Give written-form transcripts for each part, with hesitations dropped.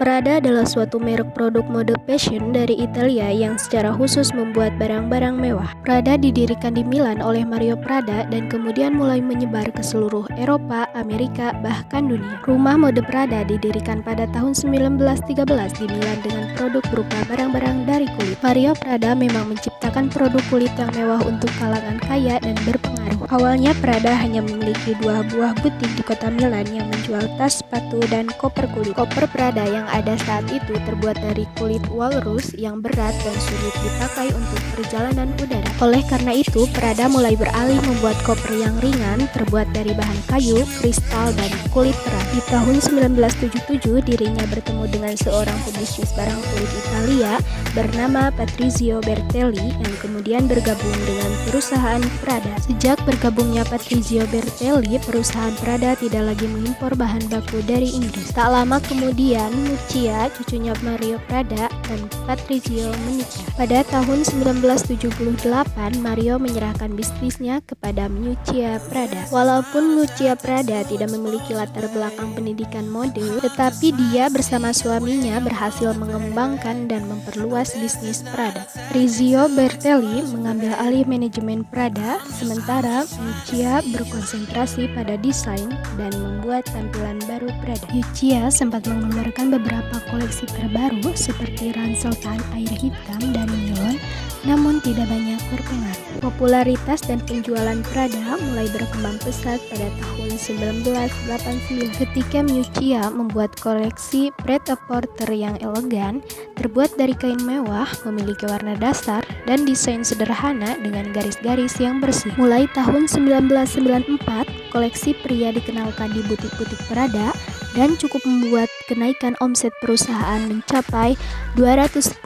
Prada adalah suatu merek produk mode fashion dari Italia yang secara khusus membuat barang-barang mewah. Prada didirikan di Milan oleh Mario Prada dan kemudian mulai menyebar ke seluruh Eropa, Amerika, bahkan dunia. Rumah mode Prada didirikan pada tahun 1913 di Milan dengan produk berupa barang-barang dari kulit. Mario Prada memang menciptakan produk kulit yang mewah untuk kalangan kaya dan berpengaruh. Awalnya Prada hanya memiliki 2 buah butik di kota Milan yang menjual tas, sepatu, dan koper kulit. Koper Prada yang ada saat itu terbuat dari kulit walrus yang berat dan sulit dipakai untuk perjalanan udara. Oleh karena itu, Prada mulai beralih membuat koper yang ringan terbuat dari bahan kayu, kristal, dan kulit terang. Di tahun 1977, dirinya bertemu dengan seorang pebisnis barang kulit Italia bernama Patrizio Bertelli yang kemudian bergabung dengan perusahaan Prada. Sejak bergabungnya Patrizio Bertelli, perusahaan Prada tidak lagi mengimpor bahan baku dari Inggris. Tak lama kemudian, Lucia, cucunya Mario Prada, dan Patrizio menikah. Pada tahun 1978, Mario menyerahkan bisnisnya kepada Lucia Prada. Walaupun Lucia Prada tidak memiliki latar belakang pendidikan mode, tetapi dia bersama suaminya berhasil mengembangkan dan memperluas bisnis Prada. Patrizio Bertelli mengambil alih manajemen Prada, sementara Lucia berkonsentrasi pada desain dan membuat tampilan baru Prada. Lucia sempat mengeluarkan beberapa koleksi terbaru seperti ransel tahan air hitam dari nilon, namun tidak banyak berpengaruh. Popularitas dan penjualan Prada mulai berkembang pesat pada tahun 1989 ketika Lucia membuat koleksi pret-a-porter yang elegan, terbuat dari kain mewah, memiliki warna dasar, dan desain sederhana dengan garis-garis yang bersih. Mulai tahun 1994, koleksi pria dikenalkan di butik-butik Prada dan cukup membuat kenaikan omset perusahaan mencapai $210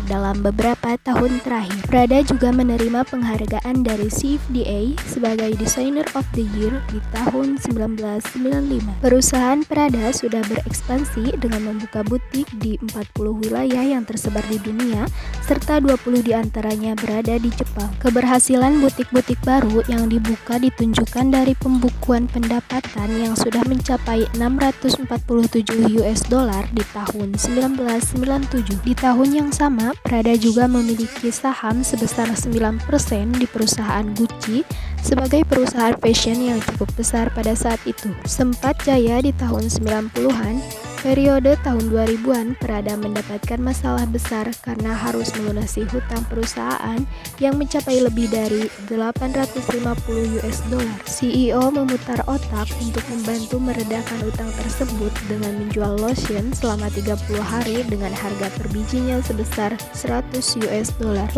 dalam beberapa tahun terakhir. Prada juga menerima penghargaan dari CFDA sebagai Designer of the Year di tahun 1995. Perusahaan Prada sudah berekspansi dengan membuka butik di 40 wilayah yang tersebar di dunia, serta 20 diantaranya berada di Jepang. Keberhasilan butik-butik baru yang dibuka ditunjukkan dari pembukuan pendapatan yang sudah mencapai $647 di tahun 1997. Di tahun yang sama, Prada juga memiliki saham sebesar 9% di perusahaan Gucci sebagai perusahaan fashion yang cukup besar pada saat itu. Sempat jaya di tahun 90-an, periode tahun 2000-an, Prada mendapatkan masalah besar karena harus melunasi hutang perusahaan yang mencapai lebih dari $850. CEO memutar otak untuk membantu meredakan utang tersebut dengan menjual lotion selama 30 hari dengan harga per bijinya sebesar $100.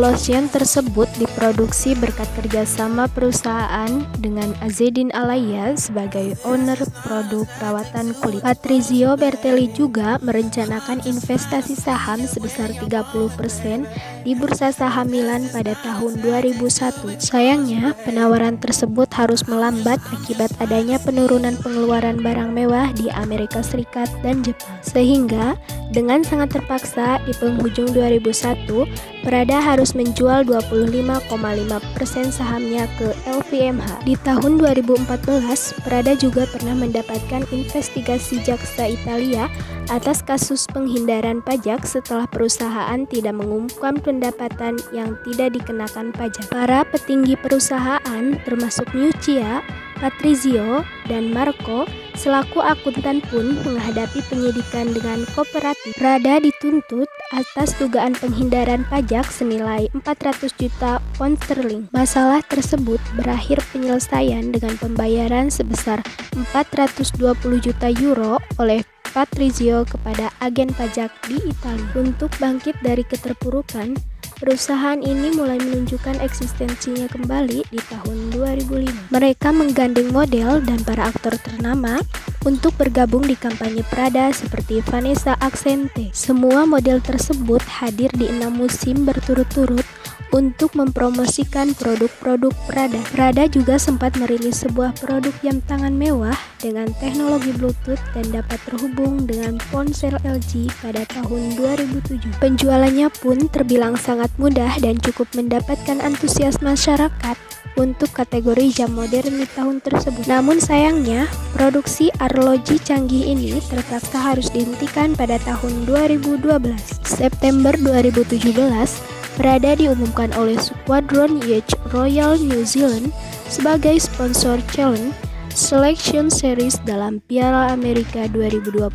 Lotion tersebut diproduksi berkat kerjasama perusahaan dengan Azzedine Alaïa sebagai owner produk perawatan kulit. Patrizio Bertelli juga merencanakan investasi saham sebesar 30% di Bursa Saham Milan pada tahun 2001. Sayangnya, penawaran tersebut harus melambat akibat adanya penurunan pengeluaran barang mewah di Amerika Serikat dan Jepang. Sehingga, dengan sangat terpaksa di penghujung 2001, Prada harus menjual 25,5% sahamnya ke LVMH. Di tahun 2014, Prada juga pernah mendapatkan investigasi jaksa Italia atas kasus penghindaran pajak setelah perusahaan tidak mengumumkan pendapatan yang tidak dikenakan pajak. Para petinggi perusahaan termasuk Lucia, Patrizio, dan Marco selaku akuntan pun menghadapi penyidikan dengan kooperatif. Prada dituntut atas dugaan penghindaran pajak senilai 400 juta pound sterling. Masalah tersebut berakhir penyelesaian dengan pembayaran sebesar 420 juta euro oleh Patrizio kepada agen pajak di Italia. Untuk bangkit dari keterpurukan, perusahaan ini mulai menunjukkan eksistensinya kembali di tahun 2005. Mereka menggandeng model dan para aktor ternama untuk bergabung di kampanye Prada seperti Vanessa Accente. Semua model tersebut hadir di 6 musim berturut-turut untuk mempromosikan produk-produk Prada. Prada juga sempat merilis sebuah produk jam tangan mewah dengan teknologi Bluetooth dan dapat terhubung dengan ponsel LG pada tahun 2007. Penjualannya pun terbilang sangat mudah dan cukup mendapatkan antusias masyarakat untuk kategori jam modern di tahun tersebut. Namun sayangnya, produksi arloji canggih ini terpaksa harus dihentikan pada tahun 2012. September 2017, Prada diumumkan oleh Squadron Yacht Royal New Zealand sebagai sponsor Challenge Selection Series dalam Piala Amerika 2021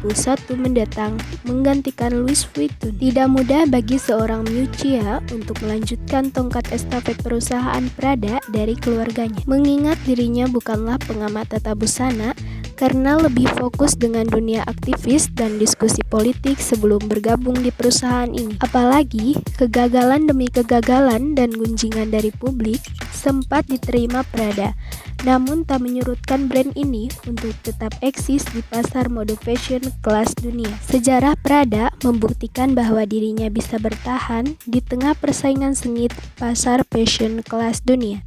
mendatang menggantikan Louis Vuitton. Tidak mudah bagi seorang Miuccia untuk melanjutkan tongkat estafet perusahaan Prada dari keluarganya, mengingat dirinya bukanlah pengamat tata busana karena lebih fokus dengan dunia aktivis dan diskusi politik sebelum bergabung di perusahaan ini. Apalagi, kegagalan demi kegagalan dan gunjingan dari publik sempat diterima Prada, namun tak menyurutkan brand ini untuk tetap eksis di pasar mode fashion kelas dunia. Sejarah Prada membuktikan bahwa dirinya bisa bertahan di tengah persaingan sengit pasar fashion kelas dunia.